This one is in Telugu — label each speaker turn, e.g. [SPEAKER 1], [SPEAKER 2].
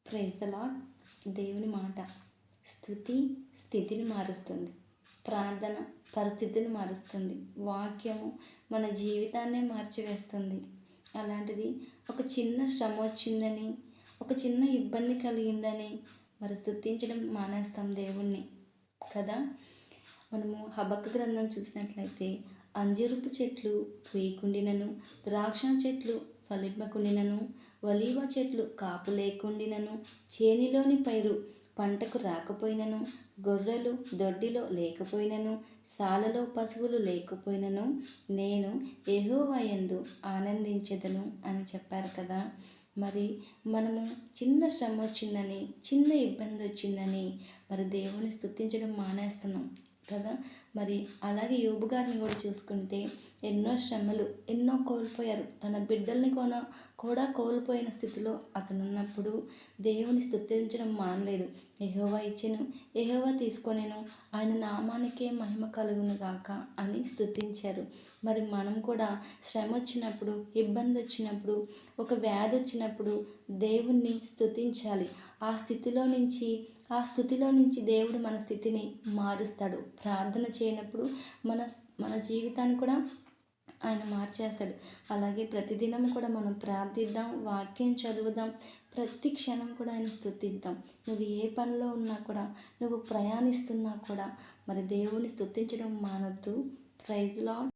[SPEAKER 1] Praise the lord. దేవుని మాట స్తుతి స్థితిని మారుస్తుంది. ప్రార్థన పరిస్థితిని మారుస్తుంది. వాక్యము మన జీవితాన్నే మార్చివేస్తుంది. అలాంటిది ఒక చిన్న శ్రమ వచ్చిందని, ఒక చిన్న ఇబ్బంది కలిగిందని మరి స్తుతించడం మానేస్తాం దేవుణ్ణి కదా. మనము హబక్కు గ్రంథం చూసినట్లయితే, అంజూరపు చెట్లు పూయకుండినను, ద్రాక్ష చెట్లు ఫలింపకుండినను, ఒలీవ చెట్లు కాపు లేకుండినను, చేనిలోని పైరు పంటకు రాకపోయినను, గొర్రెలు దొడ్డిలో లేకపోయినను, సాలలో పశువులు లేకపోయినను, నేను యెహోవా యందు ఆనందించెదను అని చెప్పారు కదా. మరి మనము చిన్న శ్రమ వచ్చిందని, చిన్న ఇబ్బంది వచ్చిందని మరి దేవుని స్తుతించడం మానేస్తున్నాం కదా. మరి అలాగే యోబు గారిని కూడా చూసుకుంటే ఎన్నో శ్రమలు, ఎన్నో కోల్పోయారు. తన బిడ్డల్ని కూడా కోల్పోయిన స్థితిలో అతను ఉన్నప్పుడు దేవుని స్తుతించడం మానలేదు. యెహోవా ఇచ్చెను, యెహోవా తీసుకొనెను, ఆయన నామానికే మహిమ కలుగును గాక అని స్తుతించారు. మరి మనం కూడా శ్రమ వచ్చినప్పుడు, ఇబ్బంది వచ్చినప్పుడు, ఒక వ్యాధి వచ్చినప్పుడు దేవుణ్ణి స్తుతించాలి. ఆ స్థితిలో నుంచి దేవుడు మన స్థితిని మారుస్తాడు. ప్రార్థన చేయనప్పుడు మన జీవితాన్ని కూడా ఆయన మార్చేస్తాడు. అలాగే ప్రతిదినం కూడా మనం ప్రార్థిద్దాం, వాక్యం చదువుదాం, ప్రతి క్షణం కూడా ఆయన స్తుతిద్దాం. నువ్వు ఏ పనిలో ఉన్నా కూడా, నువ్వు ప్రయాణిస్తున్నా కూడా మరి దేవుని స్తుతించడం మానొద్దు. Praise lord.